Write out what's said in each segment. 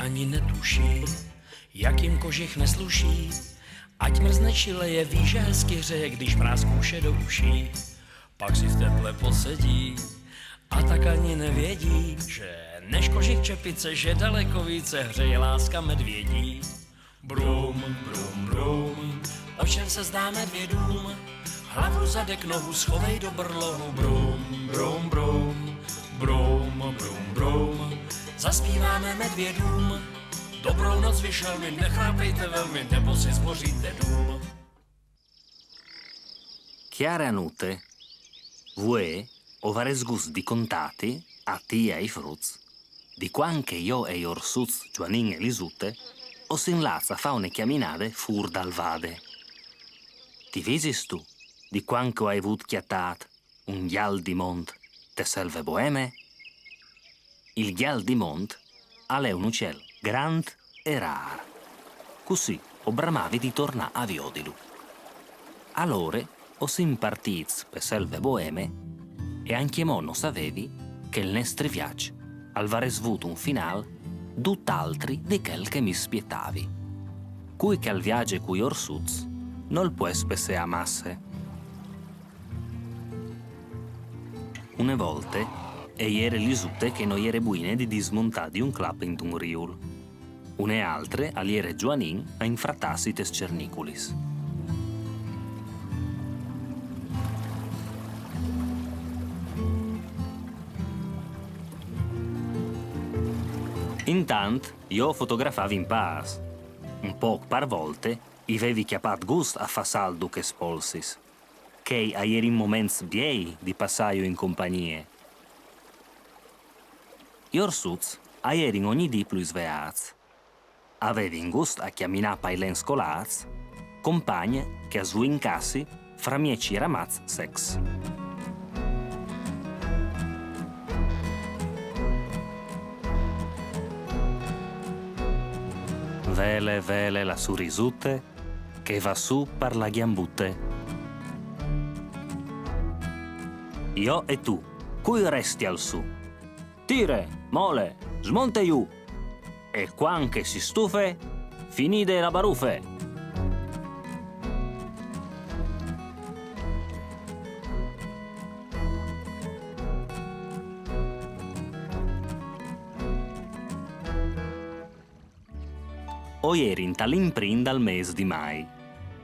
ani netuší, jak jim kožich nesluší. Ať mrzne čile je, ví, že hezky hřeje, když mráz kůše do uší. Pak si v teple posedí a tak ani nevědí, že než kožich čepice, že daleko více hřeje láska medvědí. Brum, brum, brum, o čem se zdá medvědům? Hlavu, zadek, nohu schovej do brlohu. Brum, brum, brum, brum, brum, brum, zaspíváme medvědům. Dobrou noc vyšelmi, nechrápejte velmi, nebo si zboříte dům. Chiara notte, voi ovares gust di contati a ti e ai fruts, di quan che io e orsuts Joanin e Lisute os inlazza fa une chiaminade fur dal vade. Ti visis tu di quan che ho avut chiatat un ghial di mont te selve boeme? Il ghial di mont è un uccel grand e rar. Così o bramavi di tornare a Viodilu. Allora os impartiz per selve boeme e anche mo non sapevi che il nostro viaggio avrebbe avuto un finale tutt'altri di quel che mi spietavi. Cui che al viaggio cui orsuz non può spesse a masse. Une volte e ieri Lisute che non era buine di dismontare di un club in un riul. Une altre aliere Joanin a infrattarsi tes cerniculis. Intant io fotografavo in pas. Un po' par volte i avevi chiappat gust a fa saldo che spolsis. Che a ieri in moments biei di passaio in compagnie. I orsuz a ieri in ogni di più sveaz. Avevi in gust a chiamina pailen scolaz, compagne che a swincassi fra mieci ramaz sex. Vele, vele la surisute che va su per la ghiambute. Io e tu, cui resti al su? Tire, mole, smonte giù. E quan che si stufe, finite la barufe. O ieri in tal'imprin dal mese di mai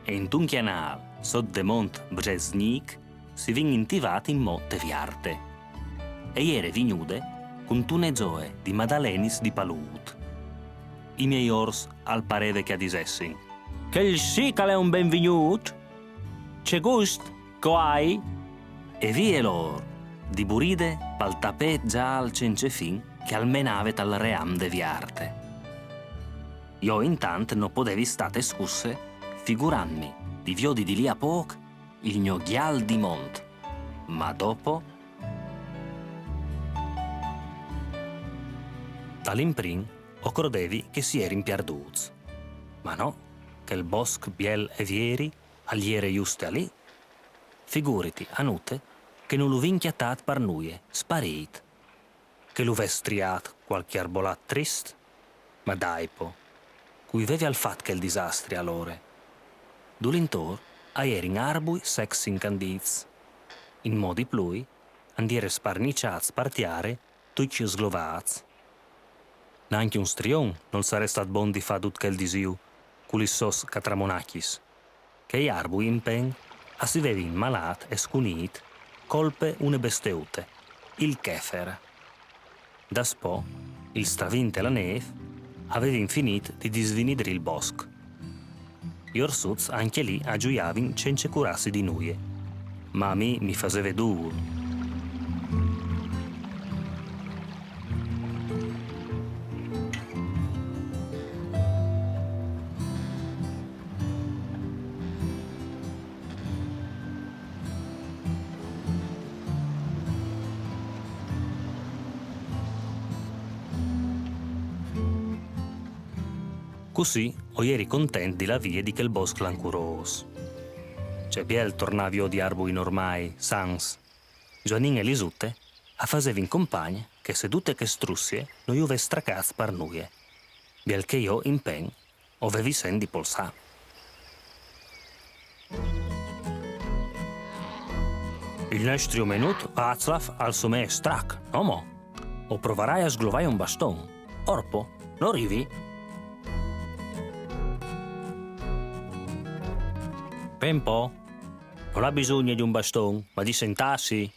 e in un canal sotto de Mont Bresnik si vin intivati in motte viarte. E ieri vignude con tune zoe di Madalenis di Palut. I miei ors al pareve che adisessi. Che il sì che è un benvenuto? C'è gust? Coai? E vie lor di buride pal tapet già al cencefin che almenave tal ream de viarte. Io intanto non potevi state scusse figuranmi di viodi di lì a poc il mio ghial di mont, ma dopo dall'imprin o credevi che si eri impiarduz, ma no, che il bosco biel e vieri agliere giuste lì. Figuriti a notte che non lo vinchiatat par nuie, sparit, che lo vestriat qualche arbolat trist, ma daipo, cui veve al fat che il disastri allora. Dulintor a eri in arbui sex incandiz, in modi plui andiere sparniciats partiare tucci sglovaz. Neanche un strion non sarebbe stat bon di fa tut quel disiu, culissos catramonachis, che gli arbui in pen a si vevi malat e scunit colpe une besteute, il kefer. Da spo, il stravinte la neve aveva infinito di disvinidere il bosco. Gli orsuz anche lì aggiuiavin cence curassi di nuie, ma a me mi faceva duro. Così ho ieri contenti la vie di quel bosco lancuros. C'è biel tornavio di arbui normai, sans. Joanin e Lisute a fasevi in compagna che sedute che strussie non juve stracaz par nuie. biel che io in pen avevi sen di polsà. Il nostro menut Václav al sume strak, no mo? O proverai a sglovare un baston. Orpo, non arrivi? Pempo, non ha bisogno di un baston, ma di sentarsi.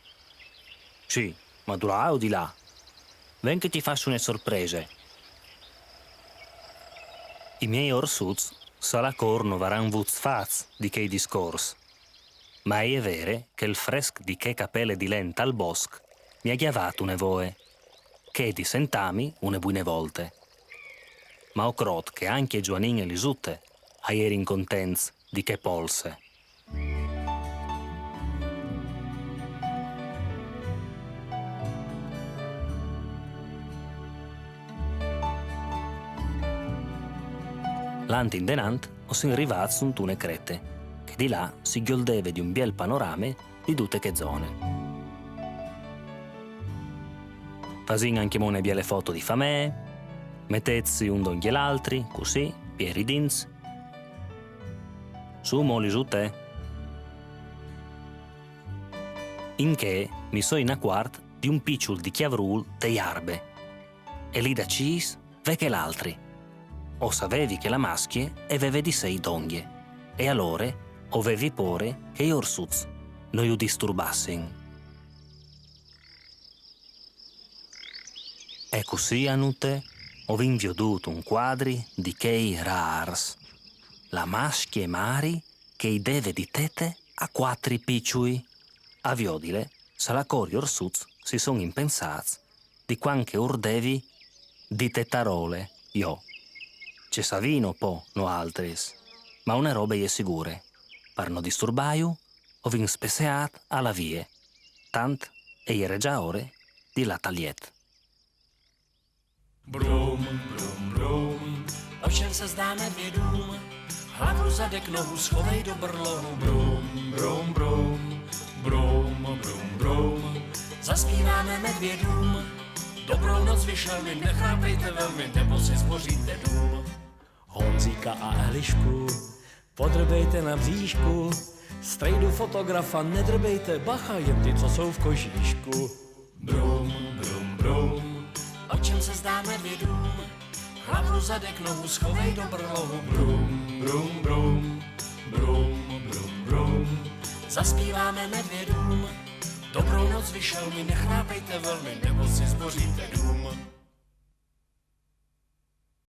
Sì, ma di là o di là? Ven che ti faccio una sorprese. I miei orsuts se la corno varan vuz faz di che discors. Ma è vero che il fresc di che capelle di lenta al bosc mi ha chiavato une voe, che di sentami une buone volte. Ma ho crot che anche Giovanin e Lisutte a ieri in contenz di che polse. L'ant in denant o sin rivaz sunt une crete, che di là si gioldeve di un biel panorame di tutte che zone. Fasin anche une biele foto di famè, mettezzi un donghi l'altri, così, pieri dins. Su moli su te. In che mi so in a quart di un picciul di chiavrul de iarbe. E lì da cis ve che l'altri. O sapevi che la maschie e veve di sei donghie. E allora o vevi pore che i orsuz non ju disturbassin. E così anute ho vinvioduto un quadri di chei rars. La maschie mari che i deve di tete a quattri picciui. A viodile, se la cori orsuz si son impensats di quanche urdevi di tetarole, io. C'è savino po, no altris, ma una roba è sicure. Per non disturbaiu, ho vin speseat alla vie. Tant e ieri già ore di la tagliet. Brum, brum, brum, o čem se zdá medvědům, hlavu zadek nohu schovej do brlohu. Brum, brum, brum, brum, brum, brum, zaspíváme medvědům, dobrou noc vyšelmi, nechápejte velmi, nebo si zboříte dům. Honzíka a Elišku, podrbejte na bříšku, strejdu fotografa nedrbejte, bacha, jen ty, co jsou v kožíšku. Brum, brum, brum, o čem se zdá medvědům, hlavu zadek nohu schovej do brlohu. Brum, brum, brum, brum, brum, brum, zaspíváme medvědům, dobrou noc vyšelmi, nechrápejte velmi, nebo